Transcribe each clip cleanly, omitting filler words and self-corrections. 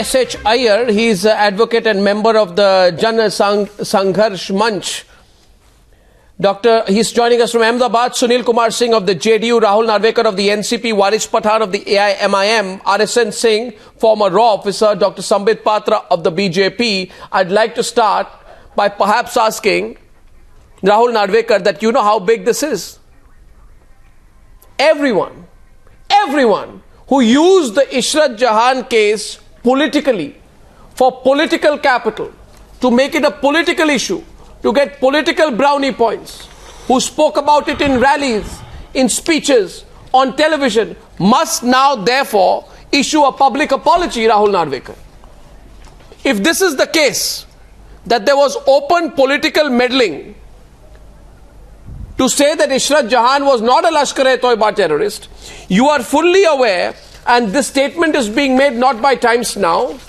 S.H. Iyer. He's an advocate and member of the Jahan Sangharsh Manch. He's joining us from Ahmedabad. Sunil Kumar Singh of the JDU, Rahul Narvkar of the NCP, Waris Pathan of the AIMIM, RSN Singh, former RAW officer, Dr. Sambit Patra of the BJP. I'd like to start by perhaps asking Rahul Narvkar that you know how big this is. Everyone who used the Ishrat Jahan case politically, for political capital, to make it a political issue, to get political brownie points, who spoke about it in rallies, in speeches, on television, must now therefore issue a public apology, Rahul Narvkar. If this is the case, that there was open political meddling to say that Ishrat Jahan was not a Lashkar-e-Toiba terrorist, you are fully aware, and this statement is being made not by Times Now,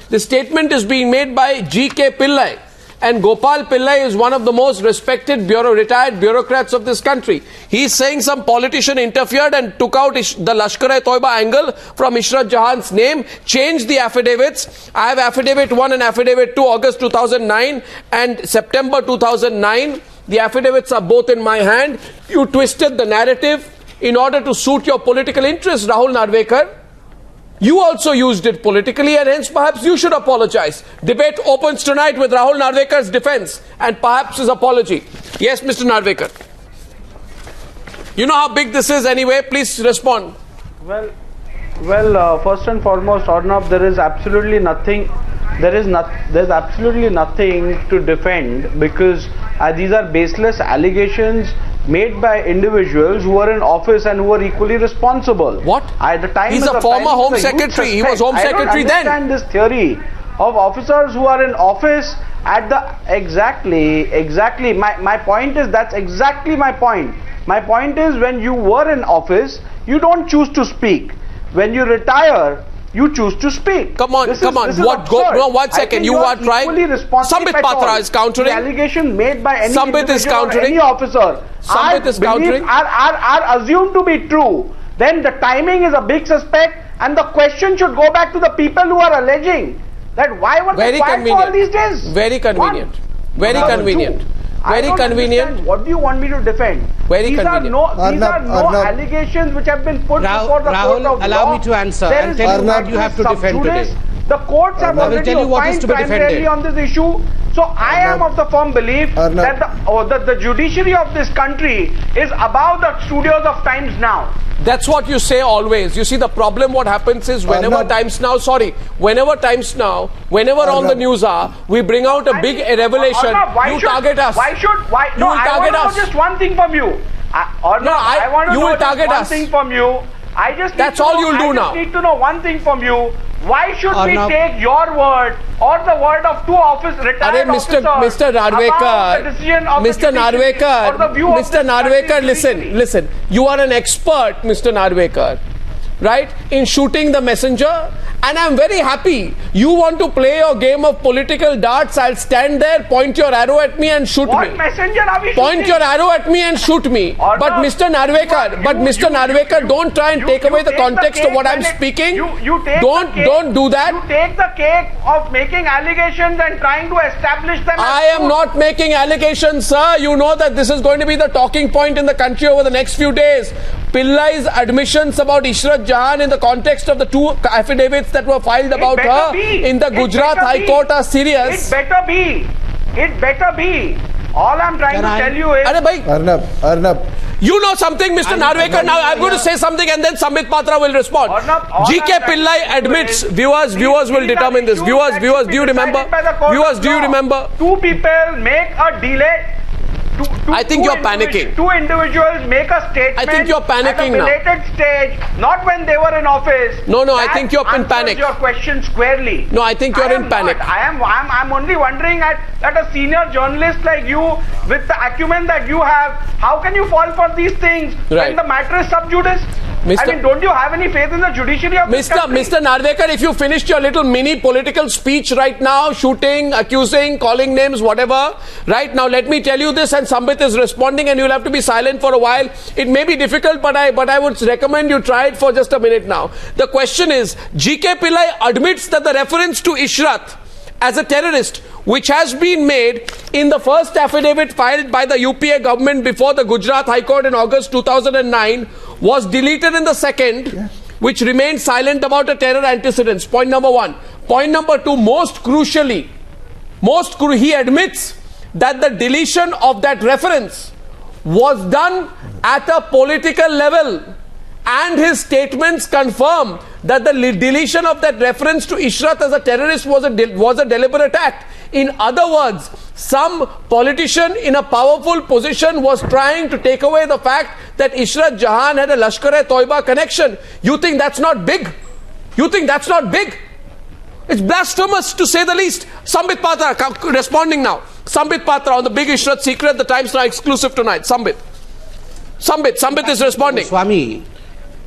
the statement is being made by G.K. Pillai, and Gopal Pillai is one of the most respected retired bureaucrats of this country. He's saying some politician interfered and took out the Lashkar-e-Toiba angle from Ishrat Jahan's name, changed the affidavits. I have affidavit 1 and affidavit 2, August 2009 and September 2009. The affidavits are both in my hand. You twisted the narrative in order to suit your political interests, Rahul Narvkar. You also used it politically, and hence perhaps you should apologize. Debate opens tonight with Rahul Narvkar's defense and perhaps his apology. Yes, Mr. Narvkar. You know how big this is anyway. Please respond. Well, first and foremost, Arnab, there is absolutely nothing. There's absolutely nothing to defend, because these are baseless allegations made by individuals who are in office and who are equally responsible. What? At the time, he's a former Home Secretary. He was Home Secretary then. I don't understand this theory of officers who are in office at the exactly. My point is, that's exactly my point. My point is, when you were in office, you don't choose to speak. When you retire, you choose to speak. Come on. What? No, 1 second. You are trying. Sambit Patra is countering. The allegation made by any Sambit is countering. Or any officer, Sambit is countering. Are assumed to be true. Then the timing is a big suspect, and the question should go back to the people who are alleging that why were they quiet for all these days? Very convenient. Very convenient. Very convenient. What do you want me to defend? Very convenient. These are no allegations which have been put before the court of law. Allow me to answer and tell you what you have to defend today. The courts have already opined primarily on this issue. So I am of the firm belief that the judiciary of this country is above the studios of Times Now. That's what you say always. You see, the problem what happens is whenever Times Now on the news are, we bring out a big revelation, you target us. I want to know just one thing from you. I want to know just one thing from you. That's all you'll do now. I just need to know one thing from you. Why should we take your word or the word of two retired officers Mr. Nadwekar, about the decision of Mr. Nadwekar, listen. You are an expert, Mr. Nadwekar, right, in shooting the messenger, and I'm very happy. You want to play your game of political darts. I'll stand there, point your arrow at me and shoot me. What messenger are we shooting? Point your arrow at me and shoot me. But Mr. Narvekar, don't try and take away the context of what I'm speaking. Don't do that. You take the cake of making allegations and trying to establish them. I am not making allegations, sir. You know that this is going to be the talking point in the country over the next few days. Pillai's admissions about Ishrat Jahan in the context of the two affidavits that were filed about her in the Gujarat High Court are serious. It better be. All I'm trying to tell you is... Arnab. You know something, Mr. Nadwekar. Now I'm going to say something and then Sambit Patra will respond. G.K. Pillai admits, viewers will determine this. Viewers, do you remember? Two people make a delay. I think you're panicking. Two individuals make a statement. I think you're panicking at a belated stage, not when they were in office. No, I think you're in panic. Your question squarely. No, I think you're in panic. I'm only wondering at a senior journalist like you, with the acumen that you have, how can you fall for these things when the matter is sub judice? I mean, don't you have any faith in the judiciary of this country? Mr. Nadwekar, if you finished your little mini political speech right now, shooting, accusing, calling names, whatever, right now, let me tell you this, and Sambit is responding, and you'll have to be silent for a while. It may be difficult, but I would recommend you try it for just a minute now. The question is, GK Pillai admits that the reference to Ishrat as a terrorist, which has been made in the first affidavit filed by the UPA government before the Gujarat High Court in August 2009, was deleted in the second, which remained silent about a terror antecedents. Point number one. Point number two, most crucially, he admits that the deletion of that reference was done at a political level, and his statements confirm that the deletion of that reference to Ishrat as a terrorist was a deliberate act. In other words, some politician in a powerful position was trying to take away the fact that Ishrat Jahan had a Lashkar-e-Toiba connection. You think that's not big? You think that's not big? It's blasphemous, to say the least. Sambit Patra responding now. Sambit Patra on the big Ishrat secret, the Times Now exclusive tonight. Sambit is responding. Goswami,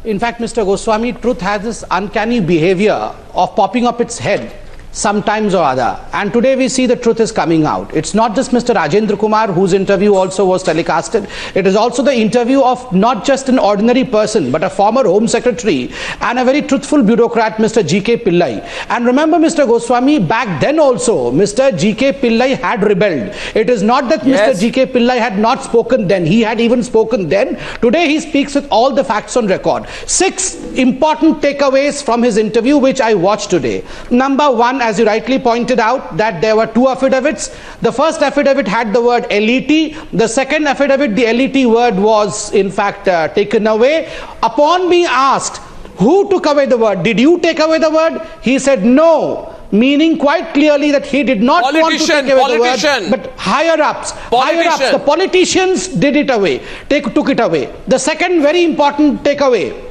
in fact, Mr. Goswami, truth has this uncanny behavior of popping up its head sometimes or other, and today we see the truth is coming out. It's not just Mr. Rajendra Kumar, whose interview also was telecasted. It is also the interview of not just an ordinary person, but a former Home Secretary and a very truthful bureaucrat, Mr. GK Pillai. And remember, Mr. Goswami, back then also, Mr. GK Pillai had rebelled. It is not that Mr. GK Pillai had not spoken then. He had even spoken then. Today he speaks with all the facts on record. 6 important takeaways from his interview, which I watched today. Number one, as you rightly pointed out, that there were 2 affidavits. The first affidavit had the word LET. The second affidavit, the LET word was in fact taken away. Upon being asked, who took away the word? Did you take away the word? He said no, meaning quite clearly that he did not want to take away the word, but higher ups, the politicians did it away, took it away. The second very important takeaway,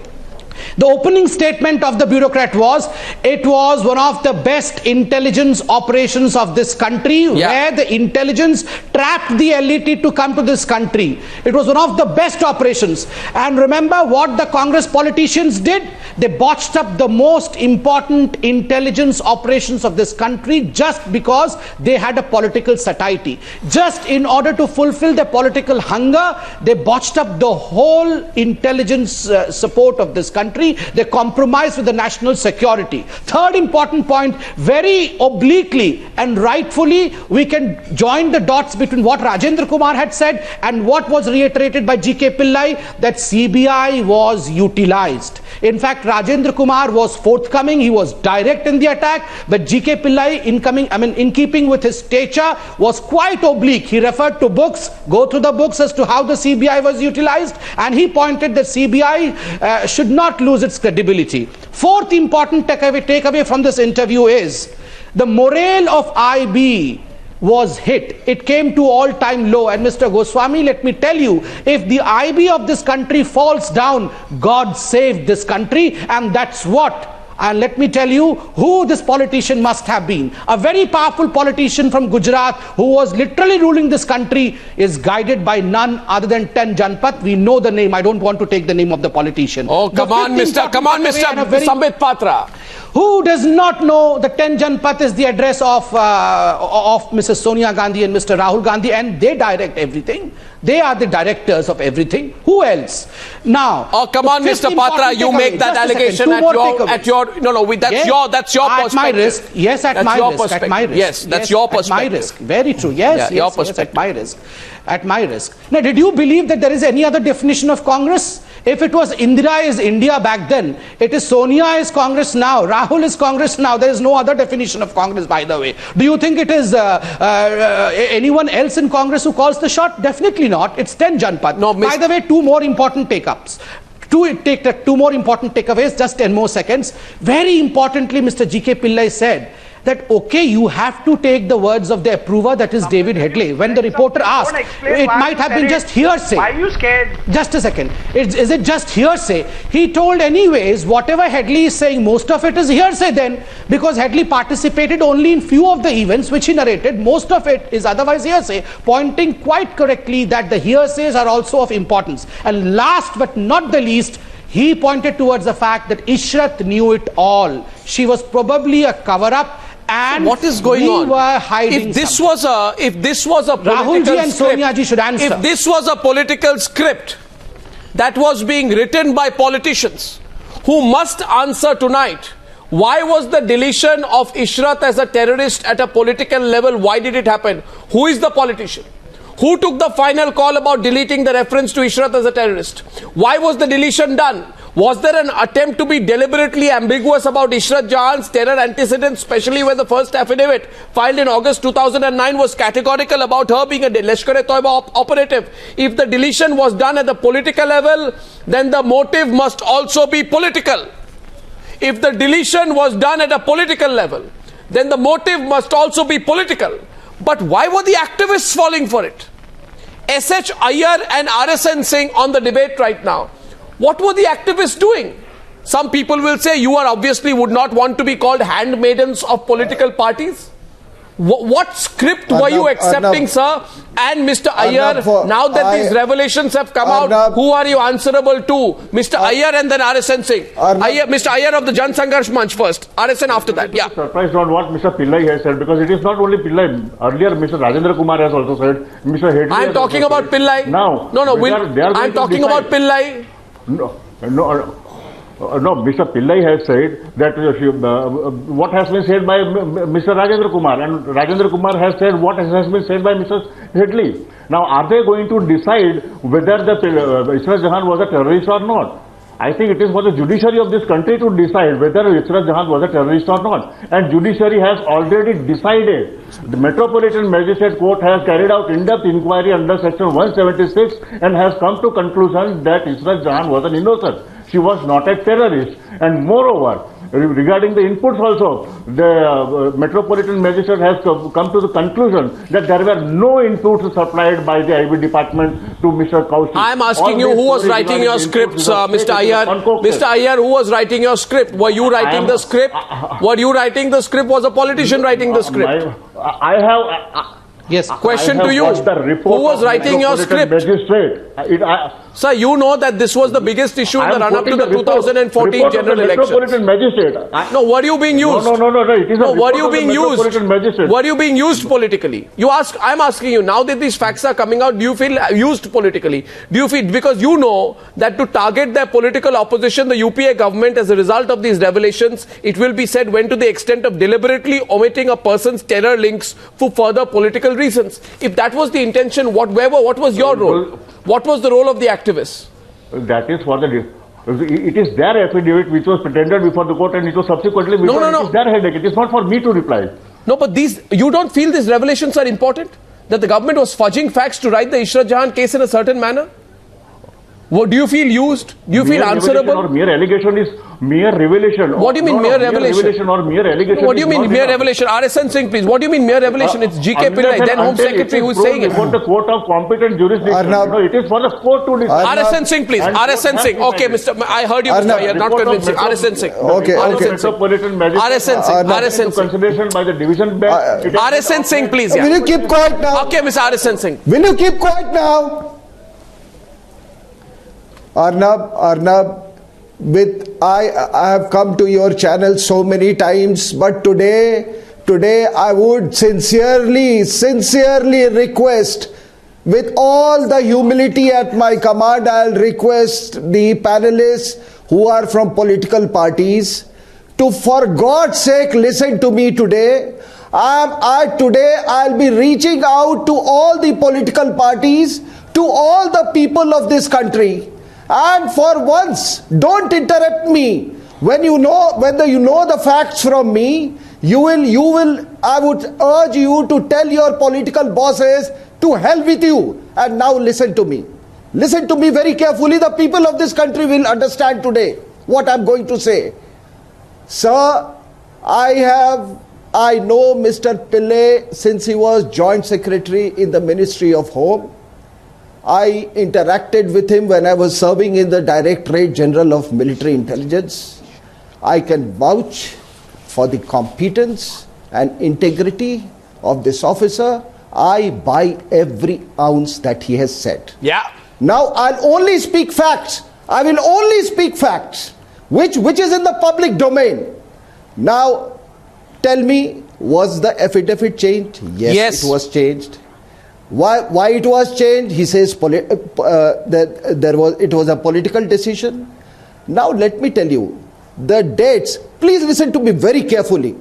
the opening statement of the bureaucrat was, it was one of the best intelligence operations of this country, where the intelligence trapped the LET to come to this country. It was one of the best operations. And remember what the Congress politicians did? They botched up the most important intelligence operations of this country just because they had a political satiety. Just in order to fulfill their political hunger, they botched up the whole intelligence support of this country. They compromised with the national security. Third important point, very obliquely and rightfully, we can join the dots between what Rajendra Kumar had said and what was reiterated by GK Pillai, that CBI was utilized. In fact, Rajendra Kumar was forthcoming, he was direct in the attack, but GK Pillai, in keeping with his stature, was quite oblique. He referred to books, go through the books as to how the CBI was utilized, and he pointed that CBI should not lose its credibility. Fourth important takeaway from this interview is the morale of IB was hit. It came to all-time low. And Mr. Goswami, let me tell you, if the IB of this country falls down, God save this country, and that's what. And let me tell you who this politician must have been. A very powerful politician from Gujarat who was literally ruling this country is guided by none other than 10 Janpat. We know the name. I don't want to take the name of the politician. Oh, come on, Mr. Sambit Patra. Who does not know the 10 Janpat is the address of Mrs. Sonia Gandhi and Mr. Rahul Gandhi, and they direct everything. They are the directors of everything. Who else? Now, oh, come on, Mr. Patra, you make that allegation at your that's your perspective. At my risk. Yes, at my risk. At my risk. Yes, that's your perspective. At my risk. Very true. Yes, your perspective. At my risk. At my risk. Now, did you believe that there is any other definition of Congress? If it was Indira is India back then, it is Sonia is Congress now, Rahul is Congress now. There is no other definition of Congress, by the way. Do you think it is anyone else in Congress who calls the shot? Definitely not. It's 10 Janpat. No, by the way, 2 more important take-ups. 2 more important takeaways, just 10 more seconds. Very importantly, Mr. GK Pillai said that, okay, you have to take the words of the approver, that is David Headley. When the reporter asked, it might have been just hearsay. Why are you scared? Just a second. Is it just hearsay? He told anyways, whatever Headley is saying, most of it is hearsay then, because Headley participated only in few of the events which he narrated. Most of it is otherwise hearsay, pointing quite correctly that the hearsays are also of importance. And last but not the least, He pointed towards the fact that Ishrat knew it all. She was probably a cover-up, and what is going on? Were hiding if this was a Rahul ji and Sonia ji should answer. If this was a political script that was being written by politicians who must answer tonight, why was the deletion of Ishrat as a terrorist at a political level? Why did it happen? Who is the politician? Who took the final call about deleting the reference to Ishrat as a terrorist? Why was the deletion done? Was there an attempt to be deliberately ambiguous about Ishrat Jahan's terror antecedents, especially when the first affidavit filed in August 2009 was categorical about her being a Lashkar-e-Toiba operative? If the deletion was done at the political level, then the motive must also be political. If the deletion was done at a political level, then the motive must also be political. But why were the activists falling for it? S.H. Iyer and RSN Singh on the debate right now. What were the activists doing? Some people will say you are obviously would not want to be called handmaidens of political parties. What script were you accepting, sir? And Mr. Iyer, now that these revelations have come out, who are you answerable to? Mr. Iyer and then RSN Singh. Mr. Iyer of the Sangharsh Manch first. RSN after that. Yeah. Surprised on what Mr. Pillai has said, because it is not only Pillai. Earlier, Mr. Rajendra Kumar has also said. Mr. Headley. I am talking about Pillai. Now. I am talking about Pillai. No, Mr. Pillai has said that what has been said by Mr. Rajendra Kumar, and Rajendra Kumar has said what has been said by Mr. Headley. Now, are they going to decide whether the Ishrat Jahan was a terrorist or not? I think it is for the judiciary of this country to decide whether Ishrat Jahan was a terrorist or not. And judiciary has already decided. The Metropolitan Magistrate Court has carried out in-depth inquiry under Section 176 and has come to conclusion that Ishrat Jahan was an innocent. She was not a terrorist. And moreover, regarding the inputs also, the Metropolitan Magistrate has come to the conclusion that there were no inputs supplied by the IB department to Mr. Kaushik. I am asking you, who was writing your scripts, Mr. Iyer? Mr. Iyer, who was writing your script? Were you writing the script? Were you writing the script? Was a politician writing the script? I have... Yes. Question to you. Who was writing your script? Sir, you know that this was the biggest issue in the run-up to the 2014 general elections. No, were you being used? No. It is were you being used? Were you being used politically? I'm asking you, now that these facts are coming out, do you feel used politically? Do you feel, because you know that to target their political opposition, the UPA government, as a result of these revelations, it will be said went to the extent of deliberately omitting a person's terror links for further political reasons. If that was the intention, what was your role? What was the role of the activists? That is for the... It is their affidavit which was pretended before the court, and it was subsequently... No. It is their headache. It is not for me to reply. No, but you don't feel these revelations are important? That the government was fudging facts to write the Ishrat Jahan case in a certain manner? What, do you feel used? Do you feel answerable? Or mere allegation is mere revelation. What do you mean mere revelation? Or mere allegation? What do you mean mere revelation? RSN Singh, please. What do you mean mere revelation? It's GK Pillai, then Home Secretary, who is saying it. For the court of competent jurisdiction. No, it is for the court to decide. RSN Singh, please. RSN Singh. Okay, Mr. I heard you, Mr. Iyer. Not convincing. RSN Singh. Okay. RSN Singh. RSN Singh. Consideration by the division bench. RSN Singh, please. Will you keep quiet now? Okay, Mr. RSN Singh. Will you keep quiet now? Arnab, I have come to your channel so many times, but today I would sincerely request, with all the humility at my command, I'll request the panelists who are from political parties to, for God's sake, listen to me today. Today I'll be reaching out to all the political parties, to all the people of this country. And for once, don't interrupt me. Whether you know the facts from me, I would urge you to tell your political bosses to hell with you. And now listen to me. Listen to me very carefully. The people of this country will understand today what I'm going to say. Sir, I know Mr. Pillai since he was Joint Secretary in the Ministry of Home. I interacted with him when I was serving in the Directorate General of Military Intelligence. I can vouch for the competence and integrity of this officer. I buy every ounce that he has said. Yeah. Now I'll only speak facts. I will only speak facts, which is in the public domain. Now, tell me, was the affidavit changed? Yes, it was changed. Why it was changed? He says it was a political decision. Now let me tell you, the dates, please listen to me very carefully.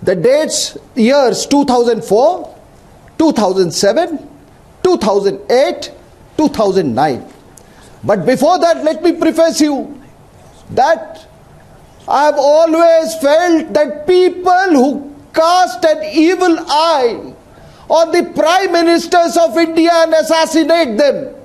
The dates, years 2004, 2007, 2008, 2009. But before that, let me preface you that I have always felt that people who cast an evil eye on the prime ministers of India and assassinate them,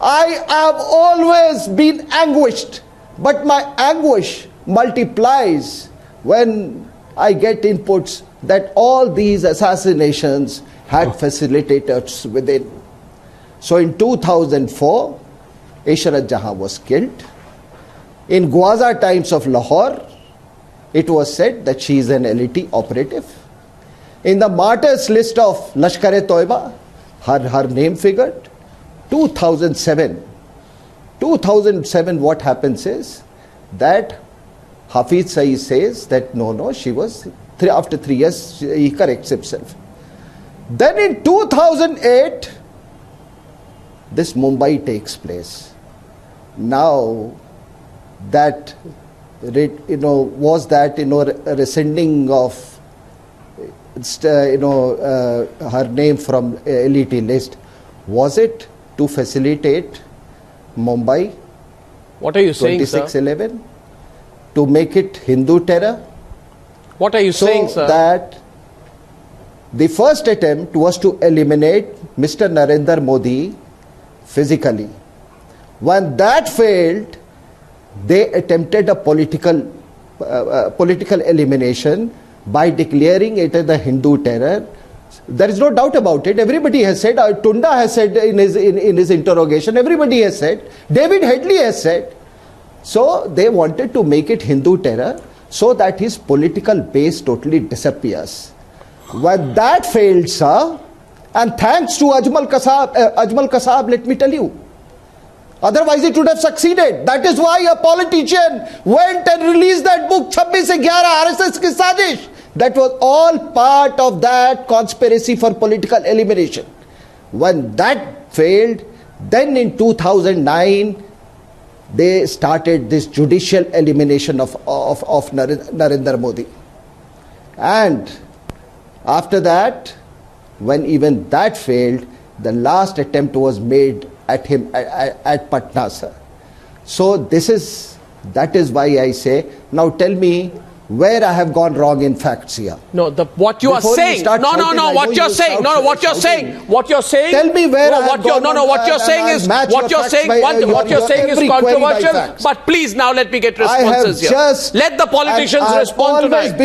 I have always been anguished, but my anguish multiplies when I get inputs that all these assassinations had facilitators within. So in 2004, Ishrat Jahan was killed. In Gwaza Times of Lahore, it was said that she is an LeT operative. In the martyrs list of Lashkar-e-Toiba, her name figured. 2007, what happens is that Hafiz Saeed says that no, she was, after 3 years, he corrects himself. Then in 2008, this Mumbai takes place. Now, that, was that, rescinding of, her name from LeT list, was it to facilitate Mumbai? What are you saying, sir? 2611? To make it Hindu terror? What are you saying, sir? So that the first attempt was to eliminate Mr. Narendra Modi physically. When that failed, they attempted a political elimination by declaring it as the Hindu terror. There is no doubt about it. Everybody has said, Tunda has said in his interrogation, everybody has said, David Headley has said. So they wanted to make it Hindu terror so that his political base totally disappears. When that failed, sir, and thanks to Ajmal Kasab, let me tell you, otherwise it would have succeeded. That is why a politician went and released that book, 2611 RSS ki Sajish. That was all part of that conspiracy for political elimination. When that failed, then in 2009, they started this judicial elimination of Narendra Modi. And after that, when even that failed, the last attempt was made at him at Patna, sir. So that is why I say, now tell me where I have gone wrong in facts here. No, what you are saying. What you're saying. What you're saying. Tell me where I have gone wrong. What you're saying is controversial. But please, now let me get responses here. Let the politicians respond tonight.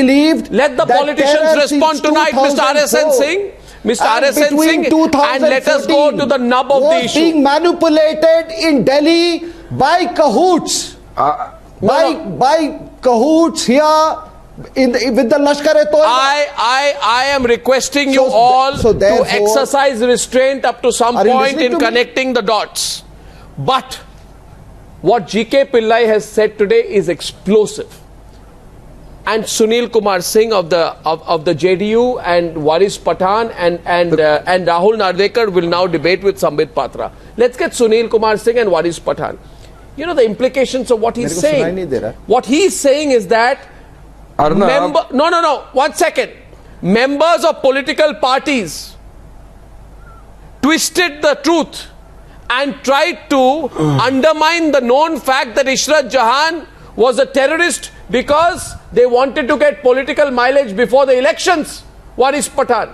Let the politicians respond tonight, Mr. RSN Singh. Mr. RSN Singh, and let us go to the nub of the issue. Being manipulated in Delhi by cahoots. By cahoots here with the Lashkar-e-Toiba. I am requesting you all to exercise restraint up to some point in connecting the dots. But what GK Pillai has said today is explosive. And Sunil Kumar Singh of the JDU and Waris Pathan and Rahul Narvkar will now debate with Sambit Patra. Let's get Sunil Kumar Singh and Waris Pathan. You know the implications of what he's saying. What he's saying is that Arnab. No, 1 second. Members of political parties twisted the truth and tried to undermine the known fact that Ishrat Jahan was a terrorist because they wanted to get political mileage before the elections. Waris Pathan.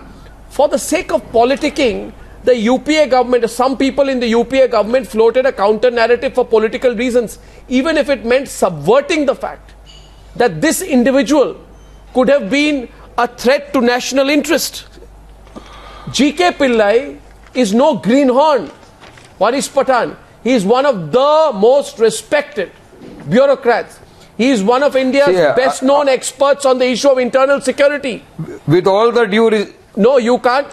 For the sake of politicking, the UPA government, some people in the UPA government floated a counter narrative for political reasons, even if it meant subverting the fact that this individual could have been a threat to national interest. GK Pillai is no greenhorn. Waris Pathan. He is one of the most respected bureaucrats. He is one of India's best known experts on the issue of internal security. With all the due... No, you can't.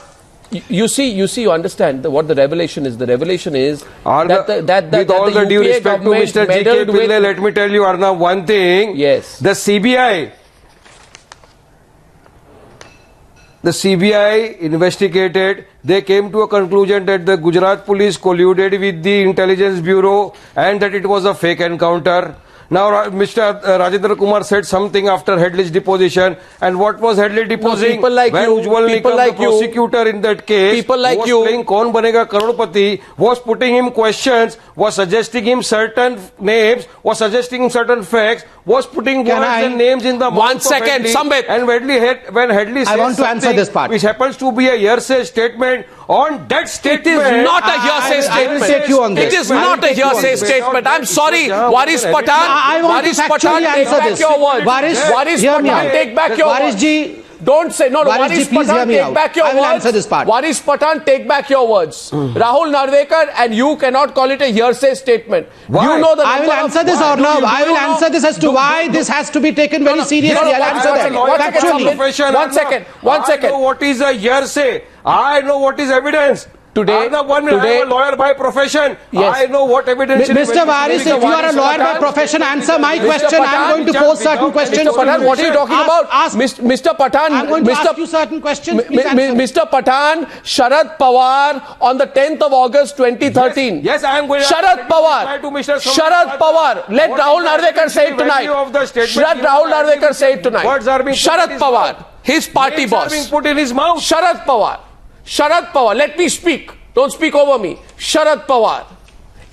You understand what the revelation is. The revelation is with all the due respect to Mr. G.K. Pillai, let me tell you, Arnab, one thing. Yes. The CBI investigated. They came to a conclusion that the Gujarat police colluded with the intelligence bureau and that it was a fake encounter. Now, Mr. Rajendra Kumar said something after Headley's deposition. And what was Headley deposing? People like when you, Ujjwal people Nikam, like the prosecutor in that case, people like was you, playing Kaun Banega Crorepati, was putting him questions, was suggesting him certain names, was suggesting him certain facts, was putting words and names in the mouth. 1 second, Sambit. And when Headley says I want to answer this part, which happens to be a hearsay statement, on that statement, it is not a hearsay statement. I will take you on this. It is not a hearsay statement. I'm sorry, Waris Pathan. I want to factually answer this. Waris Pathan, take back your words. Waris ji, don't say no. Waris Pathan, take back your words. I will answer this part. Waris Pathan, take back your words. Rahul Narvkar and you cannot call it a hearsay statement. Why? You know the I will answer this, Arnab. I will answer this as to why this has to be taken very seriously. I'll answer that. One second. I know what is a hearsay. I know what is evidence. Today, I'm a lawyer by profession. Yes. I know what evidence. Mr. Waris, if you are a lawyer by profession, answer my question. I'm going to pose certain questions. Mr. Pathan, what are you talking about? Mr. Pathan, I'm going to ask you certain questions. Mr. Pathan, Sharad Pawar on the 10th of August 2013. Yes, I am going to Sharad Pawar. Let Rahul Narvkar say it tonight. Let Rahul Narvkar say it tonight. Sharad Pawar, his party boss. Being put in his mouth. Sharad Pawar, let me speak. Don't speak over me. Sharad Pawar,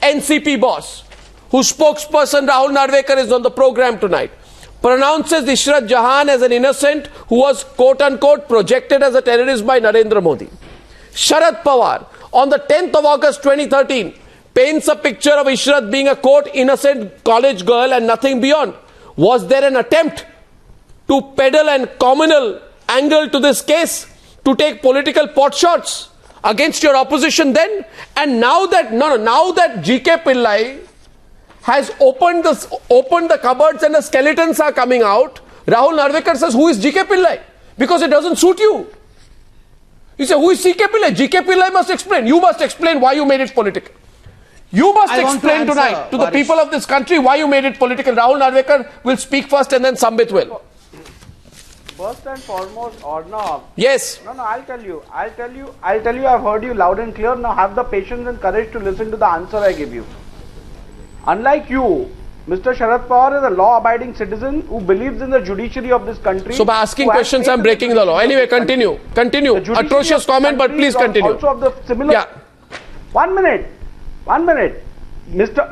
NCP boss, whose spokesperson Rahul Narvkar is on the program tonight, pronounces Ishrat Jahan as an innocent who was quote-unquote projected as a terrorist by Narendra Modi. Sharad Pawar, on the 10th of August 2013, paints a picture of Ishrat being a quote innocent college girl and nothing beyond. Was there an attempt to peddle and communal angle to this case, to take political pot shots against your opposition then? And now that G.K. Pillai has opened the cupboards and the skeletons are coming out, Rahul Narvkar says, who is G.K. Pillai? Because it doesn't suit you. You say, who is G.K. Pillai? G.K. Pillai must explain. You must explain why you made it political. You must explain tonight to the people of this country why you made it political. Rahul Narvkar will speak first and then Sambit will. First and foremost, Arnab. Yes. No, I'll tell you. I've heard you loud and clear. Now have the patience and courage to listen to the answer I give you. Unlike you, Mr. Sharad Pawar is a law-abiding citizen who believes in the judiciary of this country. So by asking questions, I'm breaking the law. Anyway, continue. Atrocious comment, but please continue. Also of the similar. Yeah. 1 minute. Mr.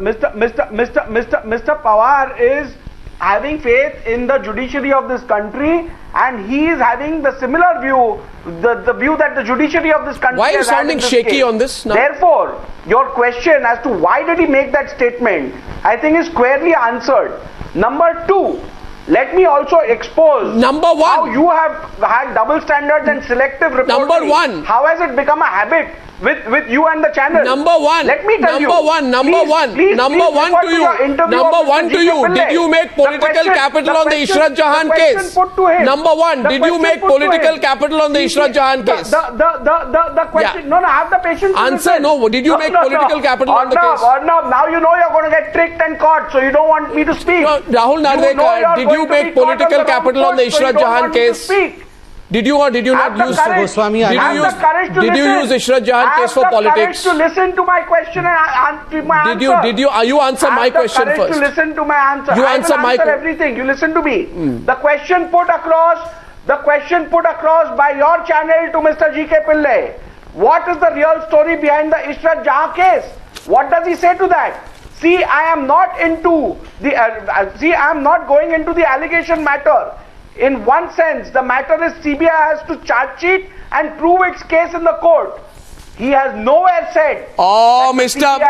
Pawar is having faith in the judiciary of this country, and he is having the similar view, the view that the judiciary of this country. Why are you has sounding shaky case. on this now? Therefore, your question as to why did he make that statement, I think is squarely answered. Number two, let me also expose how you have had double standards and selective reporting. Number one. How has it become a habit with you and the channel? Number one. Let me tell you. Number one to you. Did you make political capital on the Ishrat Jahan case? Number one. Did you make political capital on the Ishrat Jahan case? The question. No, have the patience. Answer no. Did you make political capital on the case? Arnab, now you know you're going to get tricked and caught, so you don't want me to speak. No, Rahul Narvkar, did you make political capital on the Ishrat Jahan case? Did you or did you not use Goswami? Did you use Ishrat Jahan case for politics? To listen to my question and to my answer. Did you answer my question first? To listen to my answer. You answer my question. Everything. You listen to me. The question put across by your channel to Mr. G.K. Pillai. What is the real story behind the Ishrat Jahan case? What does he say to that? See, I am not going into the allegation matter. In one sense, the matter is CBI has to charge sheet and prove its case in the court. He has nowhere said. Oh, Mr.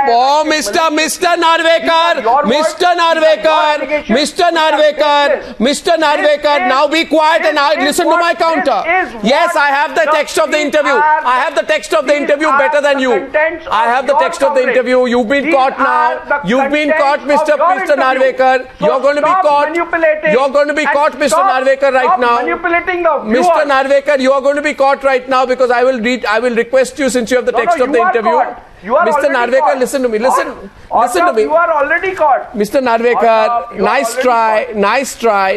Narvekar, Mr. Narvekar, now be quiet and listen to my counter. Yes, I have the text of the interview. I have the text of the interview better than you. I have the text of the interview. You've been caught now. You've been caught, Mr. Narvekar. You're going to be caught. You're going to be caught, Mr. Narvekar, right now. Mr. Narvekar, you are going to be caught right now because I will request you, since you have the text of the interview. Mr. Narvekar, listen to me. Listen to me. You are already caught. Mr. Narvekar,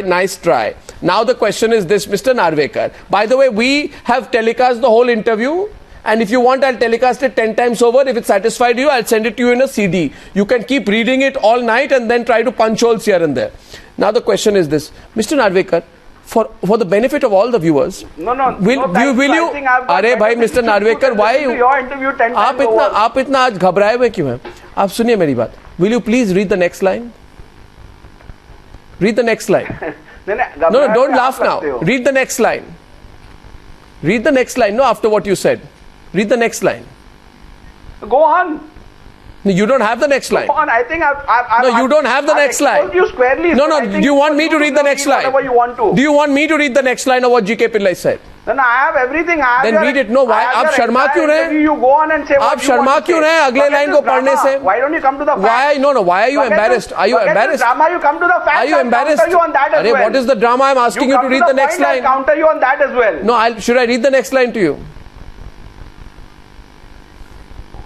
nice try. Now the question is this, Mr. Narvekar. By the way, we have telecast the whole interview. And if you want, I'll telecast it 10 times over. If it satisfied you, I'll send it to you in a CD. You can keep reading it all night and then try to punch holes here and there. Now the question is this, Mr. Narvekar, for the benefit of all the viewers, will you? अरे भाई, Mr. Narvekar, why you? आप इतना आज घबराए हुए क्यों हैं? आप सुनिए मेरी बात. Will you please read the next line? Read the next line. No, don't laugh now. Read the next line. Read the next line. No, after what you said. Read the next line. Go on. You don't have the next line. Go on. I think you don't have the next line. You squarely. No. Do you want me to read the next line? You want to. Do you want me to read the next line of what GK Pillai said? Then I have everything. Then read it. No, why? आप शर्मा क्यों रहे? You go on and say. आप शर्मा क्यों रहे? अगले line को पढ़ने से. Why don't you come to the facts? Why? No. Why are you embarrassed? Are you embarrassed? Drama. You come to the facts. Are you embarrassed? You on that as well. What is the drama? I'm asking you to read the next line. I'll counter you on that as well. No, should I read the next line to you?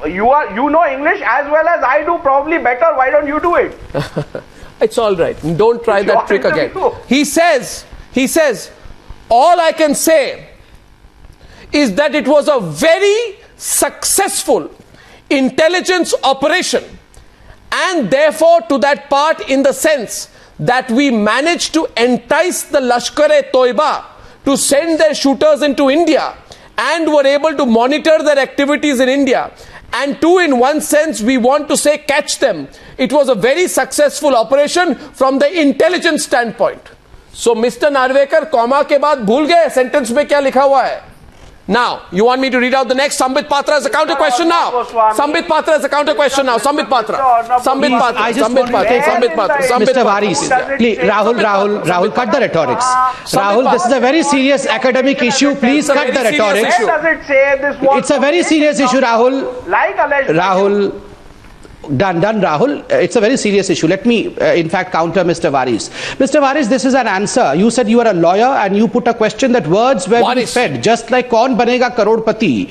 You know English as well as I do, probably better. Why don't you do it? It's all right. Don't try that trick again. He says, all I can say is that it was a very successful intelligence operation, and therefore to that part in the sense that we managed to entice the Lashkar-e-Toiba to send their shooters into India and were able to monitor their activities in India. And two, in one sense, we want to say catch them. It was a very successful operation from the intelligence standpoint. So, Mr. Narvekar, comma ke baad bhul gaye sentence mein kya likha hua hai? Now, you want me to read out the next? Sambit Patra has a counter question now. Sambit Patra has a counter question now. Sambit Patra. Mr. Waris, please, Rahul, cut the rhetorics. Rahul, this is a very serious academic issue. Please cut the rhetorics. It's a very serious issue, Rahul. Rahul. Done, Rahul. It's a very serious issue. Let me, in fact, counter Mr. Waris. Mr. Waris, this is an answer. You said you are a lawyer and you put a question that words were being fed, just like Kaun Banega Karodpati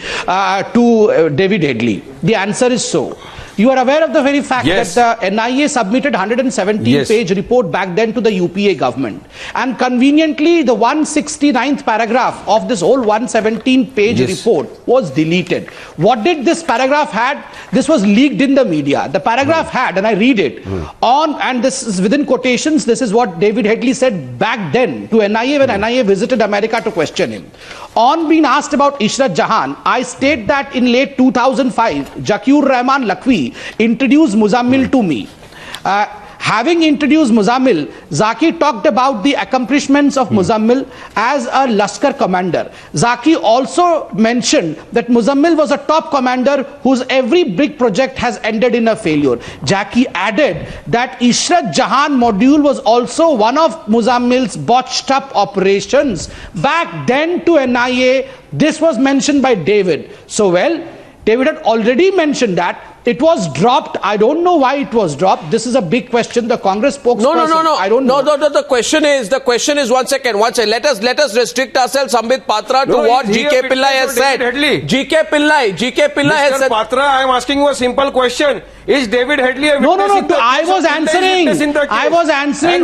to David Headley. The answer is so. You are aware of the very fact that the NIA submitted 117-page report back then to the UPA government. And conveniently, the 169th paragraph of this whole 117-page report was deleted. What did this paragraph had? This was leaked in the media. The paragraph had, and I read it, and this is within quotations, this is what David Headley said back then to NIA when NIA visited America to question him. On being asked about Ishrat Jahan, I state that in late 2005, Zakir Rahman Lakhvi introduced Muzammil to me. Having introduced Muzammil, Zaki talked about the accomplishments of Muzammil as a Lashkar commander. Zaki also mentioned that Muzammil was a top commander whose every big project has ended in a failure. Zaki added that Ishrat Jahan module was also one of Muzammil's botched up operations. Back then to NIA, this was mentioned by David. So well, David had already mentioned that. It was dropped. I don't know why it was dropped. This is a big question. The Congress spokesperson. No. I don't know. No. The question is 1 second. Let us restrict ourselves, Sambit Patra, to what GK Pillai has said. GK Pillai has said. Patra, I am asking you a simple question. Is David Headley a No. I was answering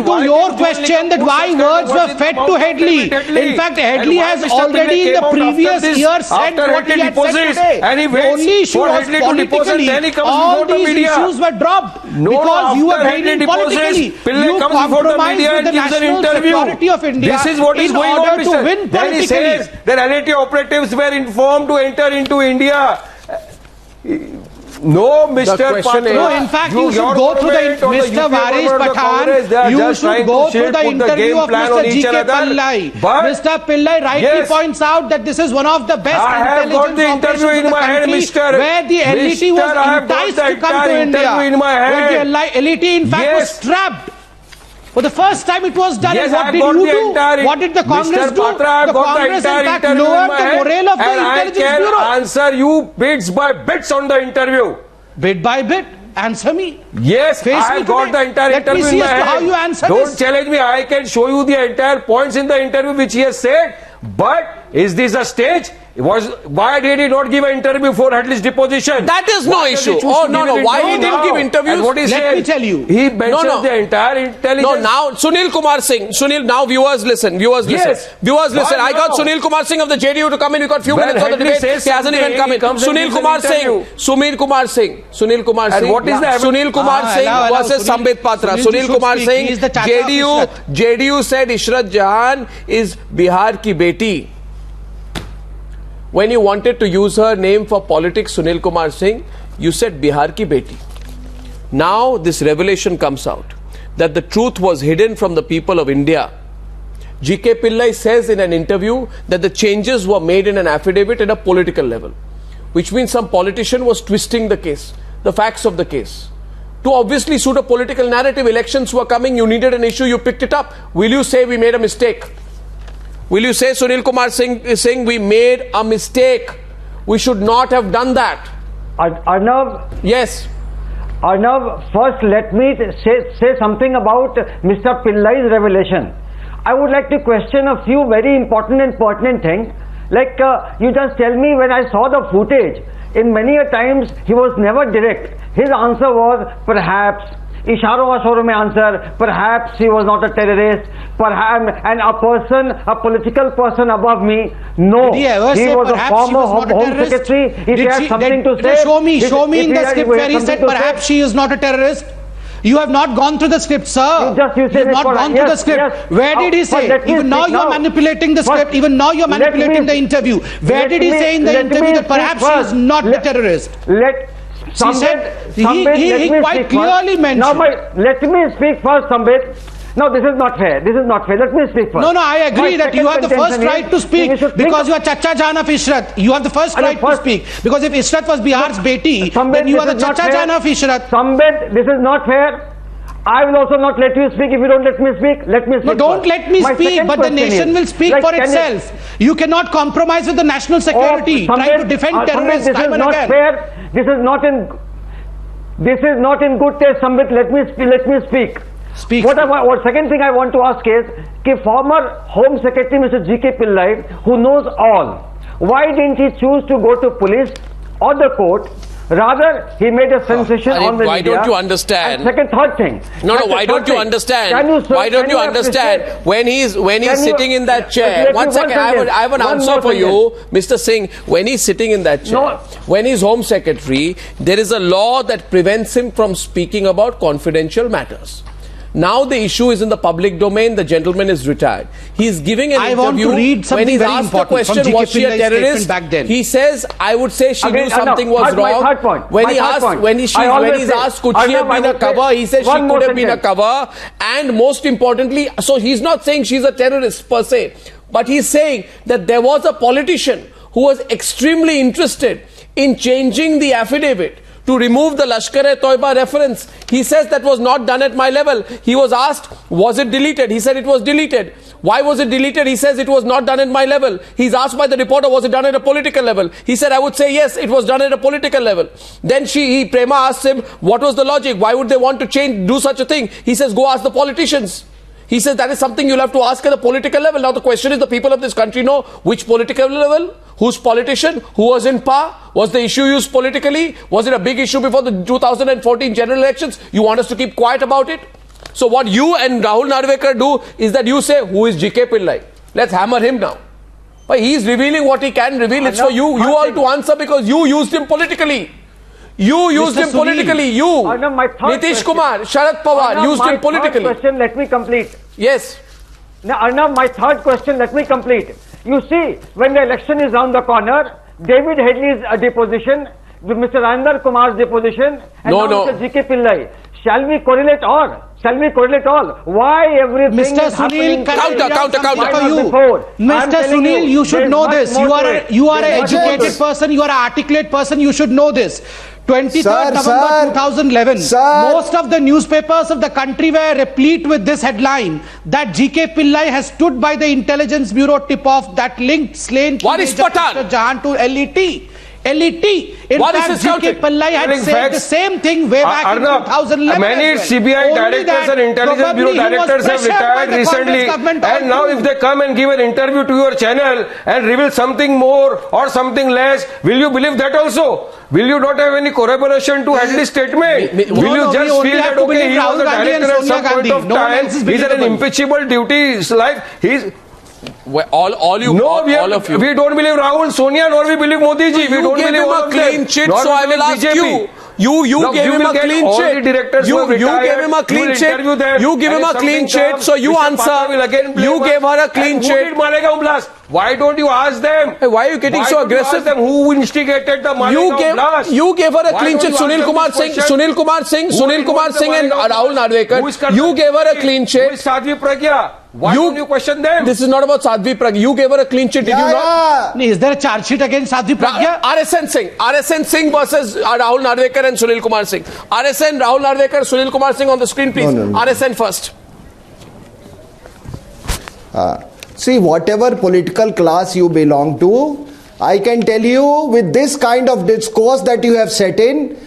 to your question that why words were fed to Headley. In fact, Headley has already in the previous year said what he had said today. And he waits only issue for was Headley to deposit, then he comes all before the these media. issues were dropped because you were dealing politically. Pillai comes before the media and gives an interview. Of India this is what is going on, to win then he says that LeT operatives were informed to enter into India. No, Mr. question Patra. is- No, in fact, you should go through the Mr. Waris Pathan. You should go through the interview of Mr. G.K. Pillai. Mr. Pillai rightly points out that this is one of the best intelligence operations in the country, where the LET was enticed to come to India. Where the LET, in fact, was trapped. For the first time it was done. Yes, and what did you do? What did the Congress do? The Congress, in fact, lowered the morale of the Intelligence Bureau. I can answer you bits by bits on the interview. Bit by bit, answer me. Yes, Face I me have got today. the entire Let me interview see in my as to hand. how you answer Don't this. challenge me. I can show you the entire points in the interview which he has said. But is this a stage? Why did he not give an interview for Headley's deposition? That is no issue. Oh, no. Why he didn't give interviews? And what he Let said, me tell you. He mentions the entire intelligence. No, now Sunil Kumar Singh. Sunil, now viewers listen. Viewers listen. Yes. Viewers listen. Why I got now? Sunil Kumar Singh of the JDU to come in. We got few When minutes for the Headley debate. says He hasn't even something, come in. he comes and Sunil gives Kumar an Singh. interview. Sunil Kumar Singh. Sunil Kumar And Singh. what is the evidence? Sunil Kumar Singh allow versus Sunil. Sambit Patra. Sunil Sunil should Kumar speak. Singh. He is the chacha of Ishrat. JDU said Ishrat Jahan is Bihar ki beti. When you wanted to use her name for politics, Sunil Kumar Singh, you said Bihar ki beti. Now this revelation comes out that the truth was hidden from the people of India. G.K. Pillai says in an interview that the changes were made in an affidavit at a political level, which means some politician was twisting the case, the facts of the case. To obviously suit a political narrative, elections were coming, you needed an issue, you picked it up. Will you say we made a mistake? Will you say, Sunil Kumar Singh is saying we made a mistake? We should not have done that. Arnab, Yes. Arnab, first let me say something about Mr. Pillai's revelation. I would like to question a few very important and pertinent things. Like you just tell me, when I saw the footage, in many a times he was never direct. His answer was perhaps. Isharo Ashoro mein answer, perhaps he was not a terrorist, perhaps, and a political person above me, no, Did he ever say was a perhaps she former was not a Home terrorist? Secretary, if he had something to say, Show me in the script where he said something to perhaps say. she is not a terrorist. You have not gone through the script, sir. You said have not gone through the script. yes. Where did he say? Let me Even now speak you are now. manipulating the script. First, Even now you are let manipulating me- the interview. Where let did he me- say in the let me interview that speak perhaps she first. is not a Let- terrorist? He said- he quite clearly mentioned. Now, let me speak first, Sambit. No, this is not fair. This is not fair. Let me speak first. No, I agree My that you second have the first contention right is to speak we should think because of- you are Chacha Jahan of Ishrat. You have the first right to first- speak because if Ishrat was Bihar's Beti, Sambit, then you are this the is not Chacha fair. Jahan of Ishrat. Sambit, this is not fair. I will also not let you speak if you don't let me speak. Let me speak. No, don't first. let me My speak, second but the question nation is, will speak like, for can itself. You cannot compromise with the national security, trying to defend terrorists this time is and not again. fair. This is not in good taste, Sambit. Let me speak. Speak. What second thing I want to ask is, former Home Secretary Mr. G.K. Pillai, who knows all, why didn't he choose to go to police or the court? Rather, he made a sensation on the why media. don't you understand? And third thing. Why don't you understand? Why don't you understand when he's sitting in that chair? One second, I have an answer for you, Mr. Singh. When he's sitting in that chair, when he's Home Secretary, there is a law that prevents him from speaking about confidential matters. Now the issue is in the public domain. The gentleman is retired. He's giving an interview. want to read something when he's very asked the important from question, G.K. was she a Pillai's terrorist? statement back then. He says, I would say she knew something was my wrong. third point. When My he third asked, point. when he's I always asked, say- could she have Arnab, I been a would say cover? He said she one more could have been a sentence. cover. And most importantly, so he's not saying she's a terrorist per se, but he's saying that there was a politician who was extremely interested in changing the affidavit to remove the Lashkar-e-Toiba reference. He says that was not done at my level. He was asked, was it deleted? He said it was deleted. Why was it deleted? He says it was not done at my level. He's asked by the reporter, was it done at a political level? He said, I would say yes, it was done at a political level. Then Prema asked him, what was the logic? Why would they want to do such a thing? He says, go ask the politicians. He says that is something you'll have to ask at the political level. Now the question is, the people of this country know which political level, whose politician, who was in power, was the issue used politically, was it a big issue before the 2014 general elections? You want us to keep quiet about it? So what you and Rahul Narvkar do is that you say, who is G.K. Pillai? Let's hammer him now. But he is revealing what he can reveal. It's for you all to answer because you used him politically. You used him politically. You, Nitish Kumar, Sharad Pawar used him politically. My third question, let me complete. Yes. Now, Arnab, my third question, let me complete. You see, when the election is round the corner, David Headley's deposition with Mr. Rahul Kumar's deposition and Mr. G.K. Pillai. Shall we correlate all? Shall we correlate all? Why everything Mr. is Sunil, counter for you. Mr. Sunil, you should know this. You are an educated person. You are an articulate person. You should know this. 23rd November 2011, most of the newspapers of the country were replete with this headline that G.K. Pillai has stood by the intelligence bureau tip-off that linked slain Waris Mr. Jahan to LeT. LeT. In fact, G.K. Pillai had said the same thing way back in 2011. Many CBI directors and intelligence bureau directors have retired recently, and now if they come and give an interview to your channel and reveal something more or something less, will you believe that also? Will you not have any corroboration to Headley's statement? Will you just feel that okay, he was a director at some point of time, he's an impeachable duty, his life, he's... all of you. We don't believe Rahul, Sonia, nor we believe Modi ji. We don't believe all of them. Clean chit, so I will ask you. You gave him a clean chit. You gave him a clean chit. You give him a clean chit, so you answer. You gave her a clean chit. Why don't you ask them? Why are you getting so aggressive? Them who instigated the Malegaon blast? You gave her a clean chit. Sunil Kumar Singh and Rahul Narvkar. You gave her a clean chit. Who is Sadhvi Pragya? Why don't you question them? This is not about Sadhvi Pragya. You gave her a clean chit, did you not? Is there a charge sheet against Sadhvi Pragya? RSN Singh versus Rahul Narvkar and Sunil Kumar Singh. RSN, Rahul Narvkar, Sunil Kumar Singh on the screen, please. No. RSN first. See, whatever political class you belong to, I can tell you with this kind of discourse that you have set in,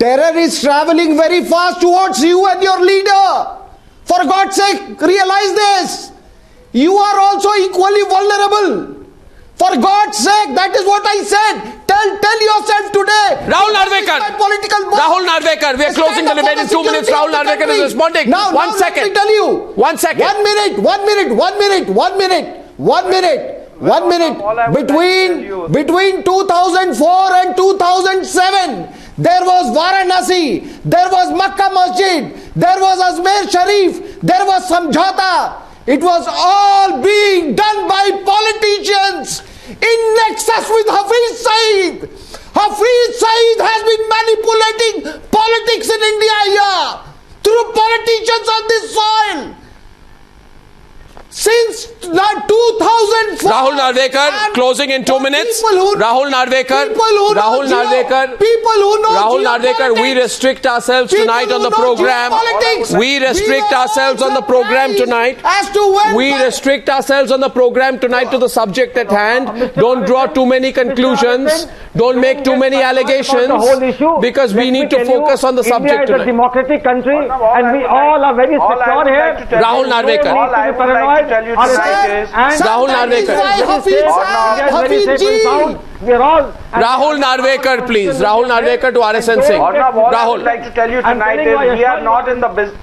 terror is traveling very fast towards you and your leader. For God's sake, realize this. You are also equally vulnerable. For God's sake, that is what I said. Tell yourself today. Rahul Narvkar, we are closing the debate in 2 minutes. Rahul Narvkar is responding. Now, one second. Let me tell you. 1 second. 1 minute. Between 2004 and 2007, there was Varanasi, there was Makkah Masjid, there was Ajmer Sharif, there was Samjhauta. It was all being done by politicians in nexus with Hafiz Saeed. Hafiz Saeed has been manipulating politics in India here through politicians on this soil. Since 2004. Rahul Narvkar, closing in 2 minutes. Rahul Narvkar, we restrict ourselves tonight on the program. We restrict ourselves on the program tonight. We restrict ourselves on the program tonight to the subject at hand. Don't draw too many conclusions. Don't make too many allegations, because we need to focus on the subject tonight. India is a democratic country and we all are very secure here. Rahul Narvkar. Rahul Narvkar, please. Rahul Narvkar to RSN Singh. Arnab, all I would like to tell you tonight is we are not in the business.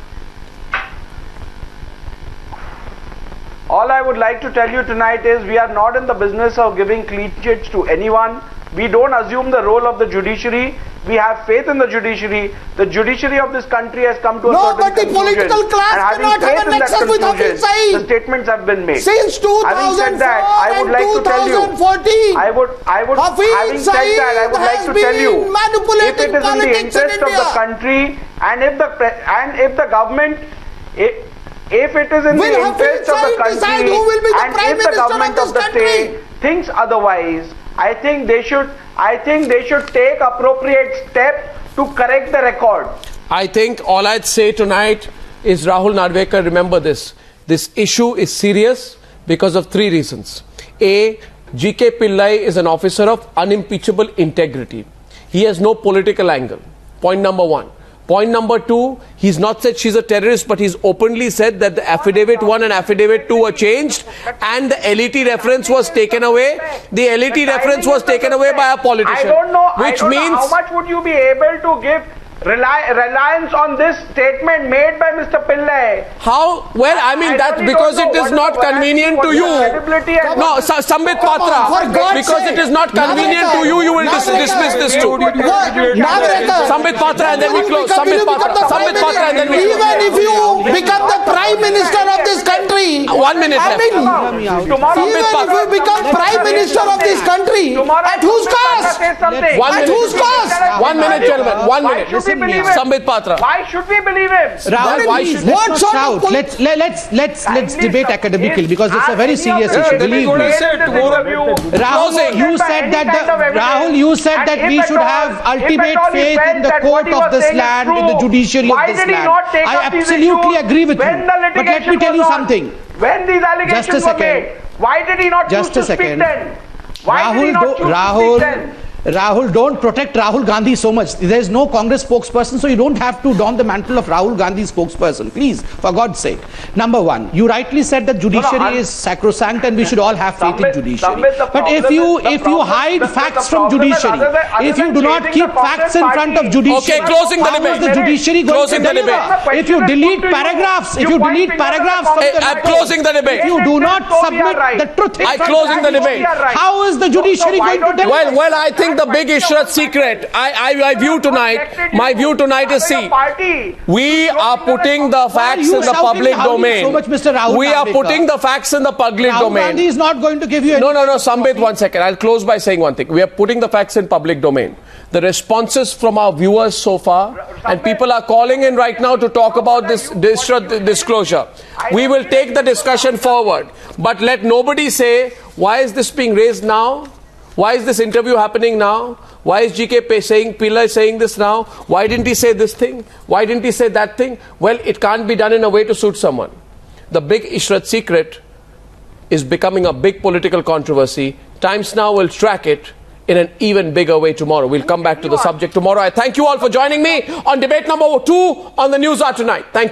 All I would like to tell you tonight is we are not in the business of giving clean chits to anyone. We don't assume the role of the judiciary. We have faith in the judiciary. The judiciary of this country has come to a certain conclusion. No, but the political class cannot have a nexus with Hafiz Saeed. The statements have been made. Since 2004 and 2014, having said that, I would like to tell you, if it is in the interest of the country, and if the government, if it is in the interest of the country, and if the government of the state thinks otherwise, I think they should take appropriate step to correct the record. I think all I'd say tonight is, Rahul Narvkar, remember this. This issue is serious because of 3 reasons. A, G.K. Pillai is an officer of unimpeachable integrity. He has no political angle. Point number 1. Point number 2, he's not said she's a terrorist, but he's openly said that the affidavit 1 and affidavit 2 were changed and the LeT reference was taken away. The LeT reference was taken away by a politician. I don't know how much would you be able to give reliance on this statement made by Mr. Pillai. How? Well, I mean that because it is not convenient to you. No, Sambit Patra, because it is not convenient to you, you will dismiss this too. Sambit Patra and then we close. Sambit Patra and then we close. Even if you become the Prime Minister of this country, 1 minute left. even if you become Prime Minister of this country, at whose cost? 1 minute. At whose cost? 1 minute, gentlemen. 1 minute. Sambit Patra. Why should we believe him? What sort of Let's debate academically because it's a very serious issue. Believe me. Rahul, you said that we should have ultimate faith in the court of this land, in the judiciary of this land. I absolutely agree with you. But let me tell you something. When these allegations were made, why did he not choose to speak then? Why did he not choose to speak then? Rahul, don't protect Rahul Gandhi so much. There is no Congress spokesperson, so you don't have to don the mantle of Rahul Gandhi spokesperson. Please, for God's sake. Number one, you rightly said that judiciary is sacrosanct and we should all have faith in judiciary. But if you hide facts from judiciary, if you do not keep facts in front of judiciary, okay, closing the debate. How is the judiciary going to deliver? If you delete paragraphs, from the I'm closing the debate. If you do not submit the truth, I'm closing the debate. How is the judiciary going to deliver? Well, I think the big Ishrat secret, my view tonight is, see, we are putting the facts in the public domain. So much, Mr. Rahul we are putting the facts in the public domain. Gandhi is not going to give you any... No, Sambit, 1 second. I'll close by saying one thing. We are putting the facts in public domain. The responses from our viewers so far, and people are calling in right now to talk about this disclosure. We will take the discussion forward. But let nobody say, why is this being raised now? Why is this interview happening now? Why is Pillai saying this now? Why didn't he say this thing? Why didn't he say that thing? Well, it can't be done in a way to suit someone. The big Ishrat secret is becoming a big political controversy. Times Now will track it in an even bigger way tomorrow. We'll come back to the subject tomorrow. I thank you all for joining me on debate number 2 on the Newshour tonight. Thank you.